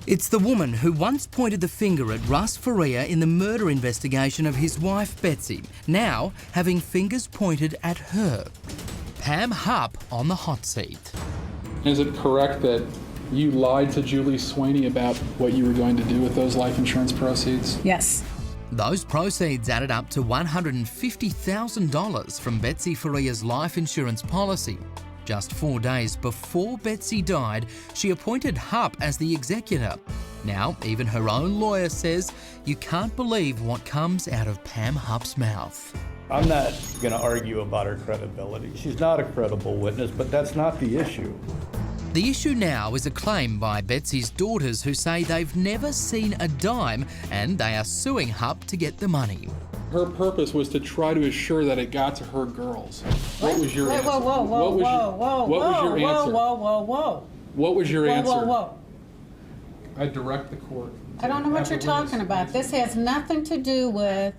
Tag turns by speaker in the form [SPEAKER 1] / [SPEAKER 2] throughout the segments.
[SPEAKER 1] It's the woman who once pointed the finger at Russ Faria in the murder investigation of his wife, Betsy, now having fingers pointed at her. Pam Hupp on the hot seat.
[SPEAKER 2] Is it correct that you lied to Julie Sweeney about what you were going to do with those life insurance proceeds?
[SPEAKER 3] Yes.
[SPEAKER 1] Those proceeds added up to $150,000 from Betsy Faria's life insurance policy. Just 4 days before Betsy died, she appointed Hupp as the executor. Now, even her own lawyer says you can't believe what comes out of Pam Hupp's mouth.
[SPEAKER 4] I'm not going to argue about her credibility. She's not a credible witness, but that's not the issue.
[SPEAKER 1] The issue now is a claim by Betsy's daughters who say they've never seen a dime and they are suing Hupp to get the money.
[SPEAKER 2] Her purpose was to try to assure that it got to her girls. What was your answer?
[SPEAKER 3] Whoa, whoa, whoa, whoa, whoa,
[SPEAKER 2] what was your answer?
[SPEAKER 3] whoa, whoa, whoa.
[SPEAKER 2] What was your answer?
[SPEAKER 3] Whoa, whoa, whoa.
[SPEAKER 2] I direct the court.
[SPEAKER 3] I don't know what you're talking about. This has nothing to do with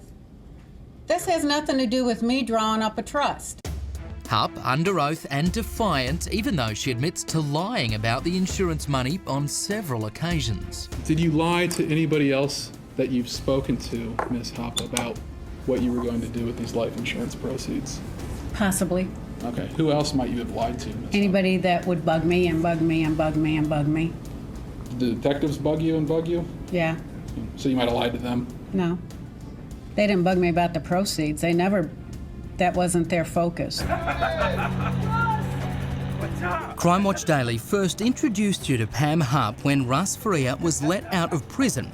[SPEAKER 3] me drawing up a trust.
[SPEAKER 1] Hupp under oath and defiant, even though she admits to lying about the insurance money on several occasions.
[SPEAKER 2] Did you lie to anybody else that you've spoken to, Ms. Hupp, about what you were going to do with these life insurance proceeds?
[SPEAKER 3] Possibly.
[SPEAKER 2] Okay. Who else might you have lied to, Ms.
[SPEAKER 3] Anybody that would bug me and bug me and bug me and bug me.
[SPEAKER 2] The detectives bug you and bug you?
[SPEAKER 3] Yeah.
[SPEAKER 2] So you might have lied to them?
[SPEAKER 3] No. They didn't bug me about the proceeds. That wasn't their focus.
[SPEAKER 1] Crime Watch Daily first introduced you to Pam Hupp when Russ Faria was let out of prison.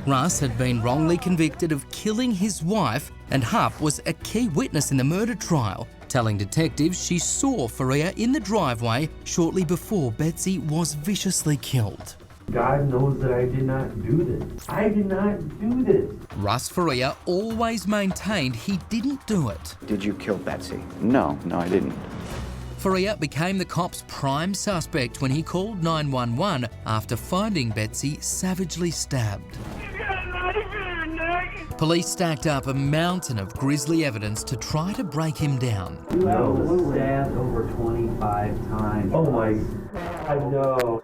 [SPEAKER 1] Russ had been wrongly convicted of killing his wife, and Hupp was a key witness in the murder trial, telling detectives she saw Faria in the driveway shortly before Betsy was viciously killed.
[SPEAKER 5] God knows that I did not do this. I did not do this.
[SPEAKER 1] Russ Faria always maintained he didn't do it.
[SPEAKER 6] Did you kill Betsy? No, I didn't.
[SPEAKER 1] Faria became the cops' prime suspect when he called 911 after finding Betsy savagely stabbed. Police stacked up a mountain of grisly evidence to try to break him down.
[SPEAKER 5] You have been stabbed over 25 times. Oh my God, no.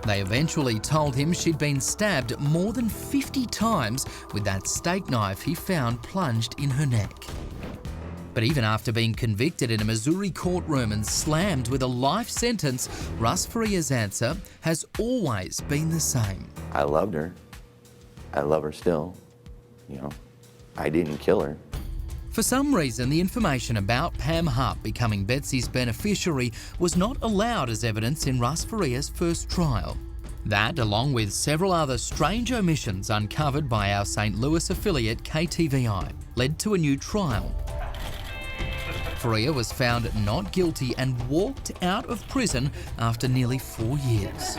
[SPEAKER 1] They eventually told him she'd been stabbed more than 50 times with that steak knife he found plunged in her neck. But even after being convicted in a Missouri courtroom and slammed with a life sentence, Russ Faria's answer has always been the same.
[SPEAKER 6] I loved her. I love her still. I didn't kill her.
[SPEAKER 1] For some reason, the information about Pam Hupp becoming Betsy's beneficiary was not allowed as evidence in Russ Faria's first trial. That, along with several other strange omissions uncovered by our St. Louis affiliate KTVI, led to a new trial. Faria was found not guilty and walked out of prison after nearly 4 years.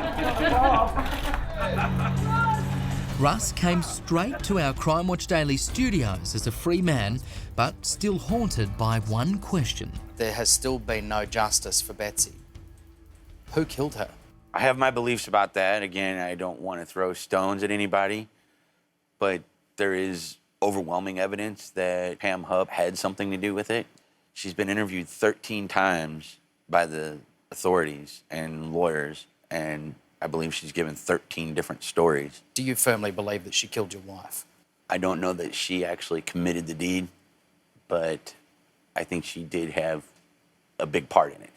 [SPEAKER 1] Russ came straight to our Crime Watch Daily studios as a free man, but still haunted by one question.
[SPEAKER 7] There has still been no justice for Betsy. Who killed her?
[SPEAKER 6] I have my beliefs about that. Again, I don't want to throw stones at anybody, but there is overwhelming evidence that Pam Hupp had something to do with it. She's been interviewed 13 times by the authorities and lawyers, and I believe she's given 13 different stories.
[SPEAKER 7] Do you firmly believe that she killed your wife?
[SPEAKER 6] I don't know that she actually committed the deed, but I think she did have a big part in it.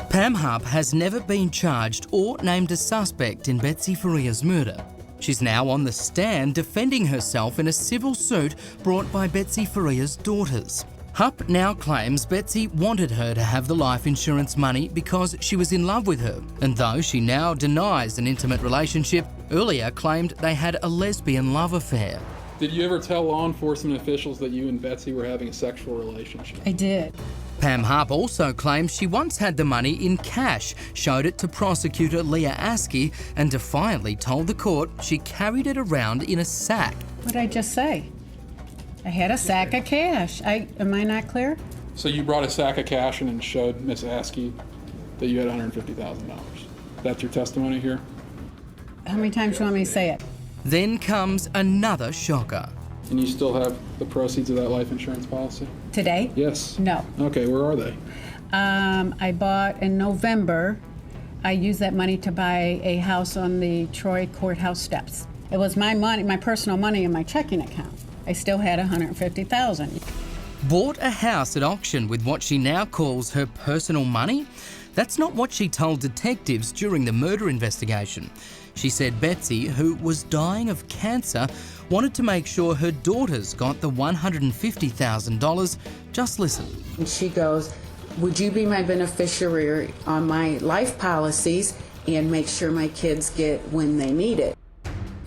[SPEAKER 1] Pam Hupp has never been charged or named a suspect in Betsy Faria's murder. She's now on the stand defending herself in a civil suit brought by Betsy Faria's daughters. Hupp now claims Betsy wanted her to have the life insurance money because she was in love with her, and though she now denies an intimate relationship, earlier claimed they had a lesbian love affair.
[SPEAKER 2] Did you ever tell law enforcement officials that you and Betsy were having a sexual relationship?
[SPEAKER 3] I did.
[SPEAKER 1] Pam Hupp also claims she once had the money in cash, showed it to prosecutor Leah Askey, and defiantly told the court she carried it around in a sack.
[SPEAKER 3] What did I just say? I had a sack of cash. Am I not clear?
[SPEAKER 2] So you brought a sack of cash in and showed Miss Askey that you had $150,000. That's your testimony here?
[SPEAKER 3] How many times do you want me to say it?
[SPEAKER 1] Then comes another shocker.
[SPEAKER 2] And you still have the proceeds of that life insurance policy?
[SPEAKER 3] Today?
[SPEAKER 2] Yes.
[SPEAKER 3] No.
[SPEAKER 2] Okay, where are they?
[SPEAKER 3] I bought in November I used that money to buy a house on the Troy courthouse steps. It was my money, my personal money in my checking account. I still had $150,000.
[SPEAKER 1] Bought a house at auction with what she now calls her personal money? That's not what she told detectives during the murder investigation. She said Betsy, who was dying of cancer, wanted to make sure her daughters got the $150,000. Just listen.
[SPEAKER 8] And she goes, would you be my beneficiary on my life policies and make sure my kids get when they need it?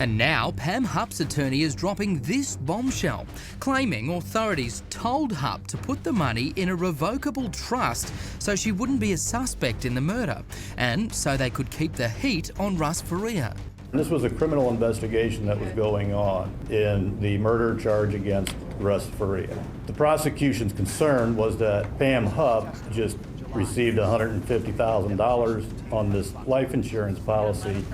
[SPEAKER 1] And now Pam Hupp's attorney is dropping this bombshell, claiming authorities told Hupp to put the money in a revocable trust so she wouldn't be a suspect in the murder, and so they could keep the heat on Russ Faria.
[SPEAKER 4] This was a criminal investigation that was going on in the murder charge against Russ Faria. The prosecution's concern was that Pam Hupp just received $150,000 on this life insurance policy.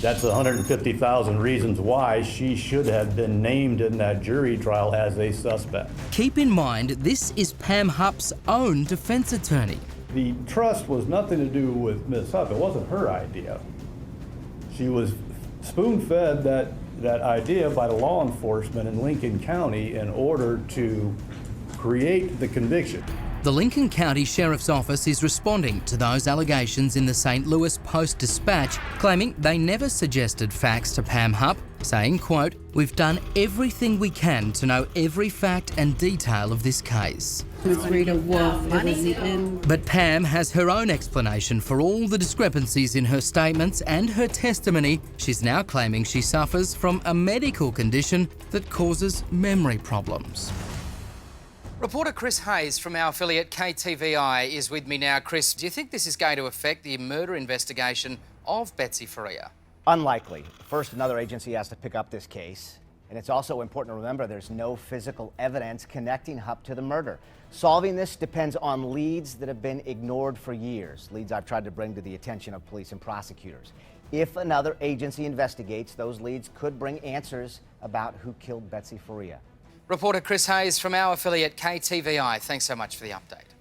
[SPEAKER 4] That's 150,000 reasons why she should have been named in that jury trial as a suspect.
[SPEAKER 1] Keep in mind, this is Pam Hupp's own defense attorney.
[SPEAKER 4] The trust was nothing to do with Ms. Hupp. It wasn't her idea. She was spoon-fed that idea by the law enforcement in Lincoln County in order to create the conviction.
[SPEAKER 1] The Lincoln County Sheriff's Office is responding to those allegations in the St. Louis Post-Dispatch, claiming they never suggested facts to Pam Hupp, saying, quote, "We've done everything we can to know every fact and detail of this case."
[SPEAKER 3] Ms. Rita Wolf, it was the end.
[SPEAKER 1] But Pam has her own explanation for all the discrepancies in her statements and her testimony. She's now claiming she suffers from a medical condition that causes memory problems.
[SPEAKER 7] Reporter Chris Hayes from our affiliate KTVI is with me now. Chris, do you think this is going to affect the murder investigation of Betsy Faria?
[SPEAKER 9] Unlikely. First, another agency has to pick up this case. And it's also important to remember there's no physical evidence connecting Hupp to the murder. Solving this depends on leads that have been ignored for years, leads I've tried to bring to the attention of police and prosecutors. If another agency investigates, those leads could bring answers about who killed Betsy Faria.
[SPEAKER 7] Reporter Chris Hayes from our affiliate KTVI, thanks so much for the update.